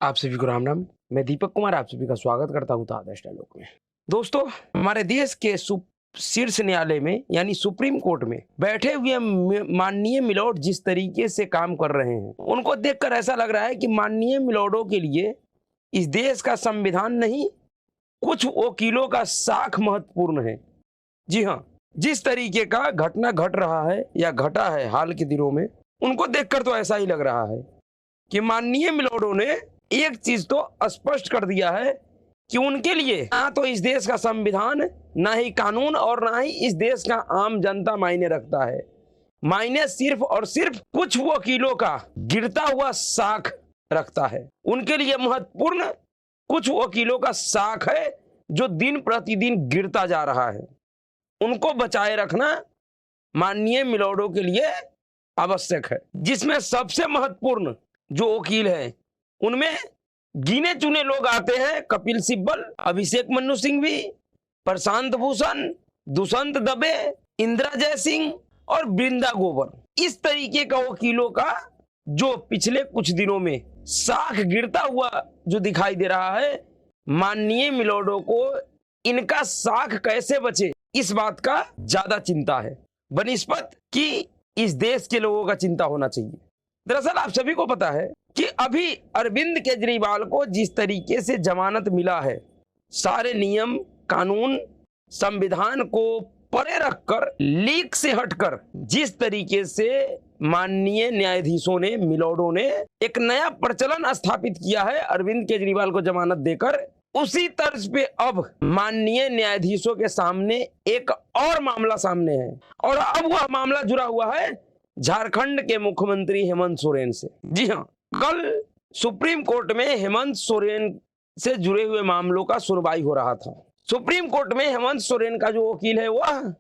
आप सभी को राम राम। मैं दीपक कुमार आप सभी का स्वागत करता हूं आदर्श डायलॉग में। दोस्तों, हमारे देश के शीर्ष न्यायालय में यानी सुप्रीम कोर्ट में बैठे हुए माननीय मिलोड जिस तरीके से काम कर रहे हैं, उनको देखकर ऐसा लग रहा है कि माननीय मिलोडों के लिए इस देश का संविधान नहीं, कुछ वकीलों का साख महत्वपूर्ण है। जी हाँ, जिस तरीके का घटना घट रहा है या घटा है हाल के दिनों में, उनको देखकर तो ऐसा ही लग रहा है कि माननीय मिलोडों ने एक चीज तो स्पष्ट कर दिया है कि उनके लिए ना तो इस देश का संविधान, ना ही कानून और ना ही इस देश का आम जनता मायने रखता है। मायने सिर्फ और सिर्फ कुछ वकीलों का गिरता हुआ साख रखता है। उनके लिए महत्वपूर्ण कुछ वकीलों का साख है जो दिन प्रतिदिन गिरता जा रहा है। उनको बचाए रखना माननीय मिलोडों के लिए आवश्यक है, जिसमें सबसे महत्वपूर्ण जो वकील है उनमें गिने चुने लोग आते हैं। कपिल सिब्बल, अभिषेक मनु सिंघवी, प्रशांत भूषण, दुष्यंत दबे, इंदिरा जयसिंह और वृंदा गोवर। इस तरीके का वकीलों का जो पिछले कुछ दिनों में साख गिरता हुआ जो दिखाई दे रहा है, माननीय मिलोडों को इनका साख कैसे बचे इस बात का ज्यादा चिंता है बनिस्पत कि इस देश के लोगों का चिंता होना चाहिए। दरअसल आप सभी को पता है कि अभी अरविंद केजरीवाल को जिस तरीके से जमानत मिला है, सारे नियम कानून संविधान को परे रखकर, लीक से हटकर जिस तरीके से माननीय न्यायाधीशों ने, मिलोडों ने एक नया प्रचलन स्थापित किया है अरविंद केजरीवाल को जमानत देकर, उसी तर्ज पे अब माननीय न्यायाधीशों के सामने एक और मामला सामने है। और अब वह मामला जुड़ा हुआ है झारखंड के मुख्यमंत्री हेमंत सोरेन से। जी हाँ, कल सुप्रीम कोर्ट में हेमंत सोरेन से जुड़े हुए मामलों का सुनवाई हो रहा था। सुप्रीम कोर्ट में हेमंत सोरेन का जो वकील है वह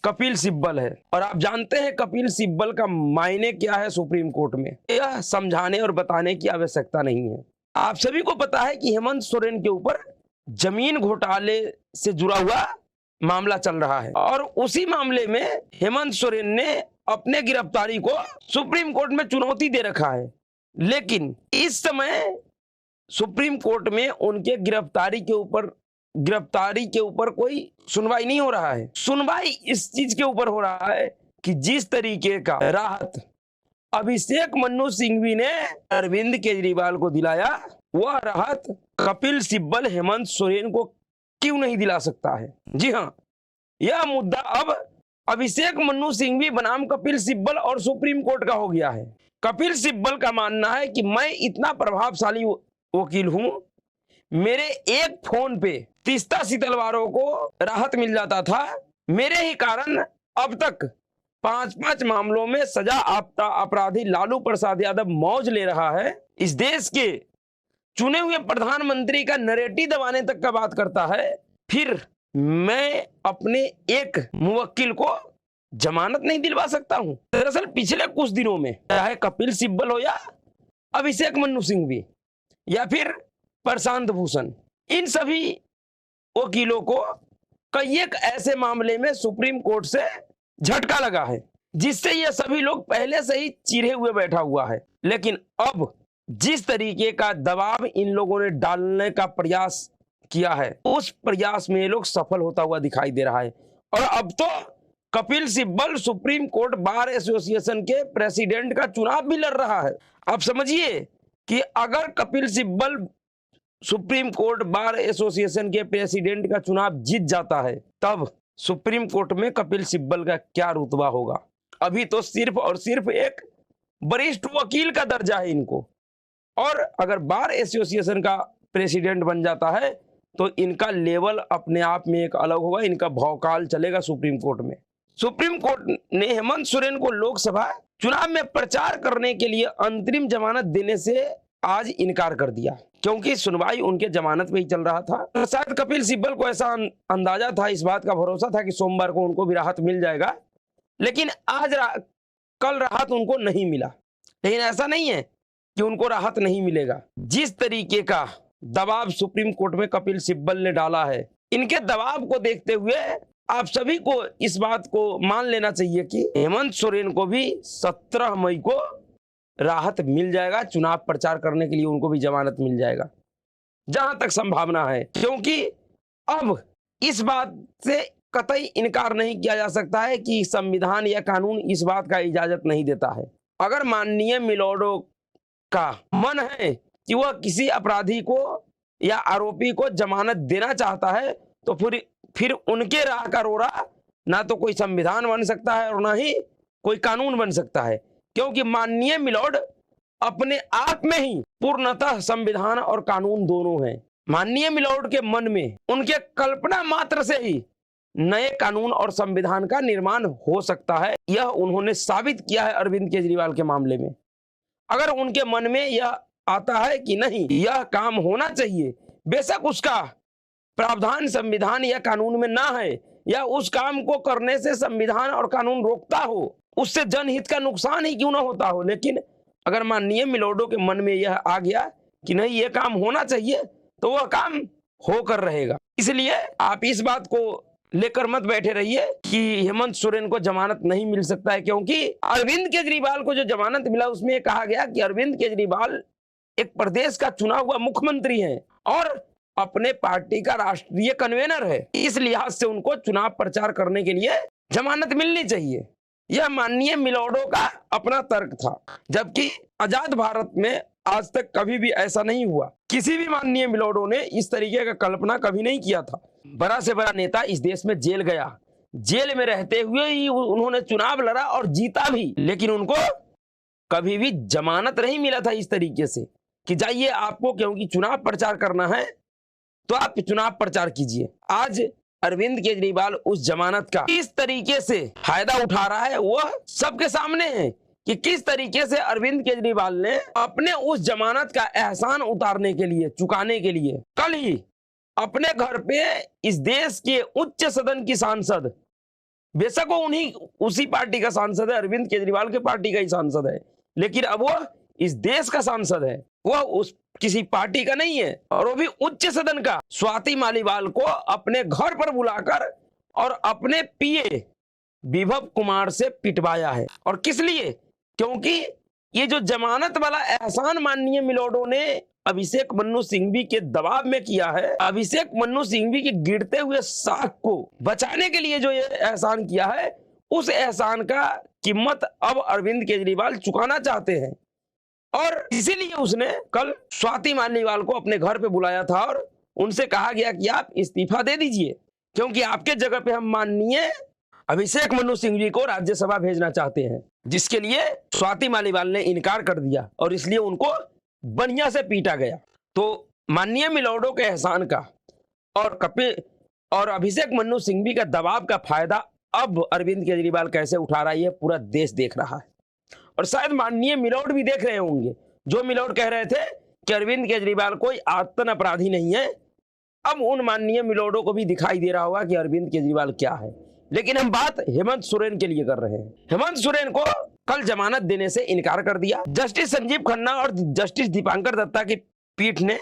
कपिल सिब्बल है। और आप जानते हैं कपिल सिब्बल का मायने क्या है सुप्रीम कोर्ट में, यह समझाने और बताने की आवश्यकता नहीं है। आप सभी को पता है कि हेमंत सोरेन के ऊपर जमीन घोटाले से जुड़ा हुआ मामला चल रहा है और उसी मामले में हेमंत सोरेन ने अपने गिरफ्तारी को सुप्रीम कोर्ट में चुनौती दे रखा है। लेकिन इस समय सुप्रीम कोर्ट में उनके गिरफ्तारी के ऊपर कोई सुनवाई नहीं हो रहा है। सुनवाई इस चीज के ऊपर हो रहा है कि जिस तरीके का राहत अभिषेक मनु सिंघवी ने अरविंद केजरीवाल को दिलाया, वह राहत कपिल सिब्बल हेमंत सोरेन को क्यों नहीं दिला सकता है। जी हाँ, यह मुद्दा अब अभिषेक मनु सिंघवी बनाम कपिल सिब्बल और सुप्रीम कोर्ट का हो गया है। कपिल सिब्बल का मानना है कि मैं इतना प्रभावशाली वकील हूं, मेरे एक फोन पे तीस्ता सीतलवारों को राहत मिल जाता था, मेरे ही कारण अब तक 5-5 मामलों में सजा आपता अपराधी लालू प्रसाद यादव मौज ले रहा है। इस देश के चुने हुए प्रधानमंत्री का नरेटिव दबाने तक का बात करता है, फिर मैं अपने एक मुवक्किल को जमानत नहीं दिलवा सकता हूं। दरअसल पिछले कुछ दिनों में चाहे कपिल सिब्बल हो या अभिषेक मनु सिंघवी या फिर प्रशांत भूषण, इन सभी वकीलों को कई एक ऐसे मामले में सुप्रीम कोर्ट से झटका लगा है, जिससे ये सभी लोग पहले से ही चिढ़े हुए बैठा हुआ है। लेकिन अब जिस तरीके का दबाव इन लोगों ने डालने का प्रयास किया है, उस प्रयास में ये लोग सफल होता हुआ दिखाई दे रहा है। और अब तो Kapil Sibal supreme court bar association के प्रेसिडेंट का चुनाव भी लड़ रहा है। आप समझिए कि अगर Kapil Sibal supreme court bar association के प्रेसिडेंट का चुनाव जीत जाता है, तब सुप्रीम कोर्ट में कपिल सिब्बल का क्या रुतबा होगा। अभी तो सिर्फ और सिर्फ एक वरिष्ठ वकील का दर्जा है इनको, और अगर बार एसोसिएशन का प्रेसिडेंट बन जाता है तो इनका लेवल अपने आप में एक अलग होगा, इनका भौकाल चलेगा सुप्रीम कोर्ट में। सुप्रीम कोर्ट ने हेमंत सोरेन को लोकसभा चुनाव में प्रचार करने के लिए अंतरिम जमानत देने से आज इनकार कर दिया, क्योंकि सुनवाई उनके जमानत में ही चल रहा था। तो शायद कपिल सिब्बल को ऐसा अंदाजा था, इस बात का भरोसा था कि सोमवार को उनको भी राहत मिल जाएगा, लेकिन कल राहत उनको नहीं मिला। लेकिन ऐसा नहीं है कि उनको राहत नहीं मिलेगा। जिस तरीके का दबाव सुप्रीम कोर्ट में कपिल सिब्बल ने डाला है, इनके दबाव को देखते हुए आप सभी को इस बात को मान लेना चाहिए कि हेमंत सोरेन को भी 17 मई को राहत मिल जाएगा, चुनाव प्रचार करने के लिए उनको भी जमानत मिल जाएगा, जहां तक संभावना है। क्योंकि अब इस बात से कतई इनकार नहीं किया जा सकता है कि संविधान या कानून इस बात का इजाजत नहीं देता है। अगर माननीय मिलोडो का मन है कि वह किसी अपराधी को या आरोपी को जमानत देना चाहता है, तो फिर उनके राह का रोरा ना तो कोई संविधान बन सकता है और ना ही कोई कानून बन सकता है। क्योंकि माननीय मिलोड अपने आप में ही पूर्णतः संविधान और कानून दोनों हैं। माननीय मिलोड के मन में उनके कल्पना मात्र से ही नए कानून और संविधान का निर्माण हो सकता है। यह उन्होंने साबित किया है अरविंद केजरीवाल के मामले में। अगर उनके मन में यह आता है कि नहीं, यह काम होना चाहिए, बेशक उसका प्रावधान संविधान या कानून में ना है, या उस काम को करने से संविधान और कानून रोकता हो, उससे जनहित का नुकसान ही क्यों ना होता हो, लेकिन अगर माननीय मिलोडो के मन में यह आ गया कि नहीं ये काम होना चाहिए, तो वह काम होकर रहेगा। इसलिए आप इस बात को लेकर मत बैठे रहिए कि हेमंत सोरेन को जमानत नहीं मिल सकता है, क्योंकि अरविंद केजरीवाल को जो जमानत मिला उसमें कहा गया कि अरविंद केजरीवाल एक प्रदेश का चुना हुआ मुख्यमंत्री है और अपने पार्टी का राष्ट्रीय कन्वेनर है। इस लिहाज से उनको चुनाव प्रचार करने के लिए जमानत मिलनी चाहिए। यह माननीय मिलोडो का अपना तर्क था, जबकि आजाद भारत में आज तक कभी भी ऐसा नहीं हुआ। किसी भी माननीय मिलोडो ने इस तरीके का कल्पना कभी नहीं किया था। बड़ा से बड़ा नेता इस देश में जेल गया, जेल में रहते हुए ही उन्होंने चुनाव लड़ा और जीता भी, लेकिन उनको कभी भी जमानत नहीं मिला था इस तरीके से कि जाइए आपको क्योंकि चुनाव प्रचार करना है तो आप चुनाव प्रचार कीजिए। आज अरविंद केजरीवाल उस जमानत का किस तरीके से फायदा उठा रहा है वह सबके सामने है कि किस तरीके से अरविंद केजरीवाल ने अपने उस जमानत का एहसान उतारने के लिए, चुकाने के लिए, कल ही अपने घर पे इस देश के उच्च सदन की सांसद, बेशक वो उसी पार्टी का सांसद है, अरविंद केजरीवाल के पार्टी का ही सांसद है, लेकिन अब वो इस देश का सांसद है, वह उस किसी पार्टी का नहीं है, और वो भी उच्च सदन का। स्वाति मालीवाल को अपने घर पर बुलाकर और अपने पीए विभव कुमार से पिटवाया है। और किस लिए? क्योंकि ये जो जमानत वाला एहसान माननीय मिलोडो ने अभिषेक मनु सिंघवी के दबाव में किया है, अभिषेक मनु सिंघवी के गिरते हुए साख को बचाने के लिए जो ये एहसान किया है, उस एहसान का कीमत अब अरविंद केजरीवाल चुकाना चाहते हैं। और इसीलिए उसने कल स्वाति मालीवाल को अपने घर पे बुलाया था और उनसे कहा गया कि आप इस्तीफा दे दीजिए, क्योंकि आपके जगह पे हम माननीय अभिषेक मनु सिंघवी को राज्यसभा भेजना चाहते हैं, जिसके लिए स्वाति मालीवाल ने इनकार कर दिया और इसलिए उनको बढ़िया से पीटा गया। तो माननीय मिलोडो के एहसान का और कपिल और अभिषेक मनु सिंघवी का दबाव का फायदा अब अरविंद केजरीवाल कैसे उठा रहा है, ये पूरा देश देख रहा है। और शायद माननीय मिलोड भी देख रहे होंगे। जो मिलोड कह रहे थे कि अरविंद केजरीवाल कोई आतन अपराधी नहीं है, अब उन माननीय मिलोडों को भी दिखाई दे रहा होगा कि अरविंद केजरीवाल क्या है। लेकिन हम बात हेमंत सोरेन के लिए कर रहे हैं। हेमंत सोरेन को कल जमानत देने से इनकार कर दिया। जस्टिस संजीव खन्ना और जस्टिस दीपांकर दत्ता की पीठ ने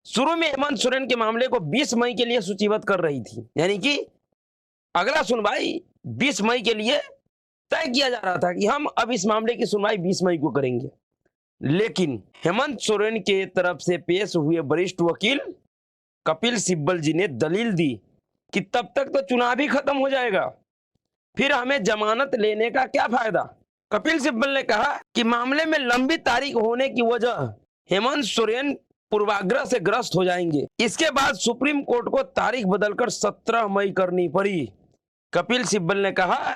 शुरू में हेमंत सोरेन के मामले को 20 मई के लिए सूचीबद्ध कर रही थी, यानी कि अगला सुनवाई 20 मई के लिए तय किया जा रहा था कि हम अब इस मामले की सुनवाई 20 मई को करेंगे। लेकिन हेमंत सोरेन के तरफ से पेश हुए वरिष्ठ वकील कपिल सिब्बल जी ने दलील दी कि तब तक तो चुनाव ही खत्म हो जाएगा, फिर हमें जमानत लेने का क्या फायदा। कपिल सिब्बल ने कहा कि मामले में लंबी तारीख होने की वजह हेमंत सोरेन पूर्वाग्रह से ग्रस्त हो जाएंगे। इसके बाद सुप्रीम कोर्ट को तारीख बदलकर 17 मई करनी पड़ी। कपिल सिब्बल ने कहा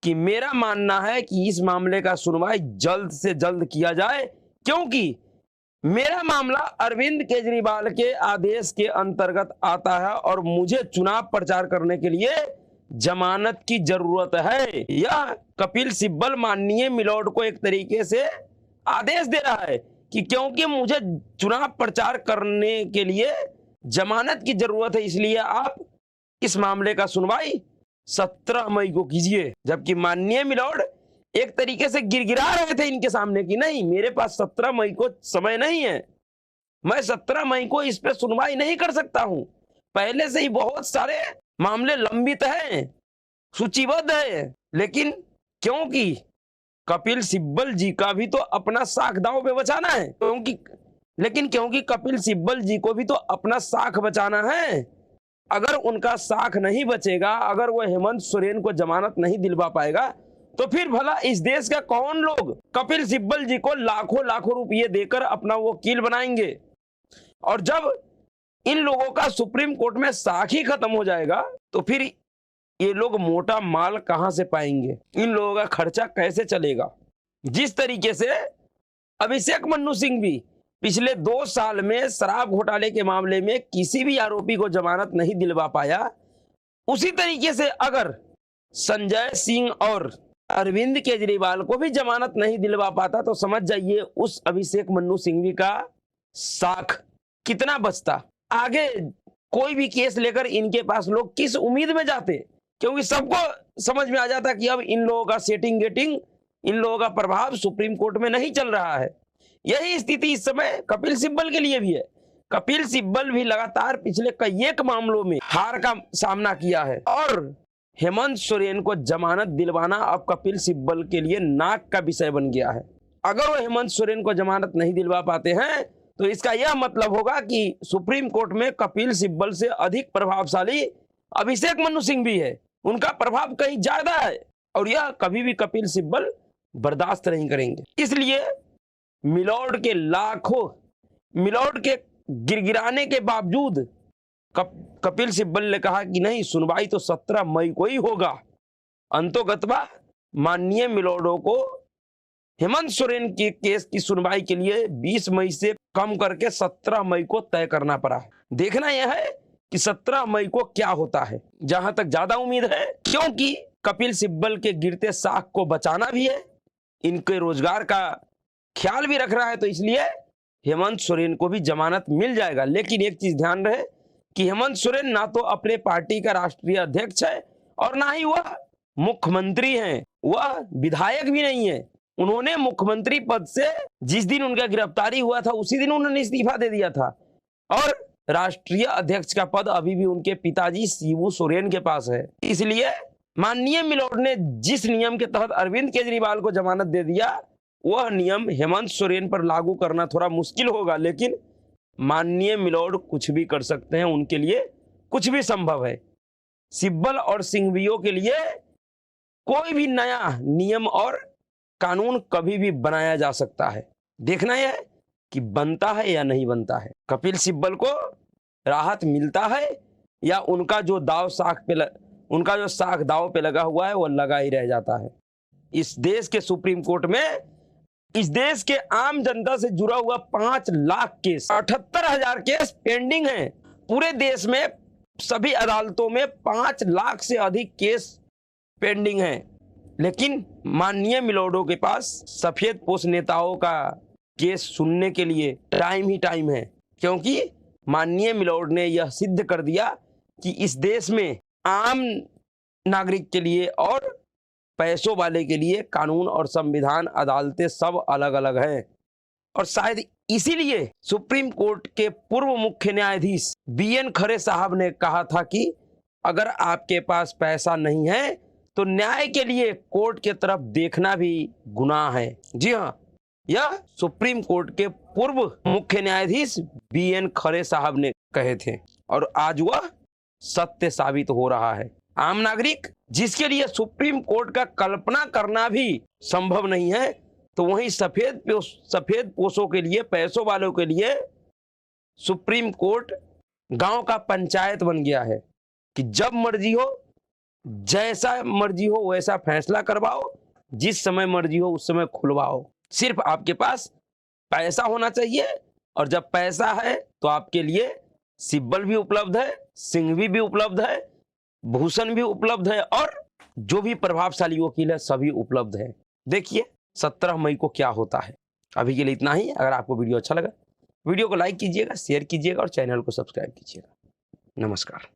कि मेरा मानना है कि इस मामले का सुनवाई जल्द से जल्द किया जाए, क्योंकि मेरा मामला अरविंद केजरीवाल के आदेश के अंतर्गत आता है और मुझे चुनाव प्रचार करने के लिए जमानत की जरूरत है। यह कपिल सिब्बल माननीय मिलोड को एक तरीके से आदेश दे रहा है कि क्योंकि मुझे चुनाव प्रचार करने के लिए जमानत की जरूरत है, इसलिए आप इस मामले का सुनवाई 17 मई को कीजिए। जबकि माननीय मिलोड एक तरीके से गिड़गिड़ा रहे थे इनके सामने कि नहीं, मेरे पास 17 मई को समय नहीं है, मैं 17 मई को इस पे सुनवाई नहीं कर सकता हूं, पहले से ही बहुत सारे मामले लंबित हैं, सूचीबद्ध है। लेकिन क्योंकि कपिल सिब्बल जी का भी तो अपना साख दांव पे बचाना है, क्योंकि कपिल सिब्बल जी को भी तो अपना साख बचाना है। अगर उनका साख नहीं बचेगा, अगर वो हेमंत सोरेन को जमानत नहीं दिलवा पाएगा, तो फिर भला इस देश का कौन लोग कपिल सिब्बल जी को लाखों लाखों रुपये देकर अपना वकील बनाएंगे? और जब इन लोगों का सुप्रीम कोर्ट में साख ही खत्म हो जाएगा, तो फिर ये लोग मोटा माल कहां से पाएंगे? इन लोगों का खर्चा कैसे चलेगा? जिस तरीके से अभिषेक मनु सिंह भी पिछले 2 साल में शराब घोटाले के मामले में किसी भी आरोपी को जमानत नहीं दिलवा पाया, उसी तरीके से अगर संजय सिंह और अरविंद केजरीवाल को भी जमानत नहीं दिलवा पाता, तो समझ जाइए उस अभिषेक मनु सिंघवी का साख कितना बचता। आगे कोई भी केस लेकर इनके पास लोग किस उम्मीद में जाते? क्योंकि सबको समझ में आ जाता कि अब इन लोगों का सेटिंग गेटिंग, इन लोगों का प्रभाव सुप्रीम कोर्ट में नहीं चल रहा है। यही स्थिति इस समय कपिल सिब्बल के लिए भी है। कपिल सिब्बल भी लगातार पिछले कई एक मामलों में हार का सामना किया है, और हेमंत सोरेन को जमानत दिलवाना अब कपिल सिब्बल के लिए नाक का विषय बन गया है। अगर वो हेमंत सोरेन को जमानत नहीं दिलवा पाते हैं, तो इसका यह मतलब होगा कि सुप्रीम कोर्ट में कपिल सिब्बल से अधिक प्रभावशाली अभिषेक मनु सिंह भी है। उनका प्रभाव कहीं ज्यादा है, और यह कभी भी कपिल सिब्बल बर्दाश्त नहीं करेंगे। इसलिए मिलॉर्ड के गिरगिराने के बावजूद कपिल सिब्बल ने कहा कि नहीं, सुनवाई तो 17 मई को ही होगा। अंतोगत्वा माननीय मिलॉर्डों को हेमंत सोरेन के केस की सुनवाई के लिए 20 मई से कम करके 17 मई को तय करना पड़ा। देखना यह है कि 17 मई को क्या होता है। जहां तक ज्यादा उम्मीद है, क्योंकि कपिल सिब्बल के गिरते साख को बचाना भी है, इनके रोजगार का ख्याल भी रख रहा है, तो इसलिए हेमंत सोरेन को भी जमानत मिल जाएगा। लेकिन एक चीज ध्यान रहे कि हेमंत सोरेन ना तो अपने पार्टी का राष्ट्रीय अध्यक्ष है, और ना ही वह मुख्यमंत्री हैं, वह विधायक भी नहीं है। उन्होंने मुख्यमंत्री पद से जिस दिन उनका गिरफ्तारी हुआ था, उसी दिन उन्होंने इस्तीफा दे दिया था, और राष्ट्रीय अध्यक्ष का पद अभी भी उनके पिताजी शिबू सोरेन के पास है। इसलिए माननीय मिलॉर्ड ने जिस नियम के तहत अरविंद केजरीवाल को जमानत दे दिया, वह नियम हेमंत सोरेन पर लागू करना थोड़ा मुश्किल होगा। लेकिन माननीय मिलॉर्ड कुछ भी कर सकते हैं, उनके लिए कुछ भी संभव है। सिब्बल और सिंघवियों के लिए कोई भी नया नियम और कानून कभी भी बनाया जा सकता है। देखना यह है कि बनता है या नहीं बनता है। कपिल सिब्बल को राहत मिलता है, या उनका जो साख दाव पे लगा हुआ है वो लगा ही रह जाता है। इस देश के सुप्रीम कोर्ट में इस देश के आम जनता से जुड़ा हुआ 5 लाख केस, 78,000 केस पेंडिंग हैं। पूरे देश में सभी अदालतों में 5 लाख से अधिक केस पेंडिंग हैं। लेकिन माननीय मिलॉर्डों के पास सफेद पोश नेताओं का केस सुनने के लिए टाइम ही टाइम है, क्योंकि माननीय मिलॉर्ड ने यह सिद्ध कर दिया कि इस देश में आम नागरिक के लिए और पैसों वाले के लिए कानून और संविधान, अदालतें सब अलग अलग हैं। और शायद इसीलिए सुप्रीम कोर्ट के पूर्व मुख्य न्यायाधीश BN खरे साहब ने कहा था कि अगर आपके पास पैसा नहीं है तो न्याय के लिए कोर्ट के तरफ देखना भी गुनाह है। जी हाँ, यह सुप्रीम कोर्ट के पूर्व मुख्य न्यायाधीश BN खरे साहब ने कहे थे, और आज वह सत्य साबित हो रहा है। आम नागरिक जिसके लिए सुप्रीम कोर्ट का कल्पना करना भी संभव नहीं है, तो वहीं सफेद पोशों के लिए, पैसों वालों के लिए सुप्रीम कोर्ट गांव का पंचायत बन गया है कि जब मर्जी हो, जैसा मर्जी हो वैसा फैसला करवाओ, जिस समय मर्जी हो उस समय खुलवाओ। सिर्फ आपके पास पैसा होना चाहिए, और जब पैसा है तो आपके लिए सिब्बल भी उपलब्ध है, सिंघवी भी उपलब्ध है, भूषण भी उपलब्ध है, और जो भी प्रभावशाली वकील है सभी उपलब्ध है। देखिए 17 मई को क्या होता है। अभी के लिए इतना ही। अगर आपको वीडियो अच्छा लगा, वीडियो को लाइक कीजिएगा, शेयर कीजिएगा और चैनल को सब्सक्राइब कीजिएगा। नमस्कार।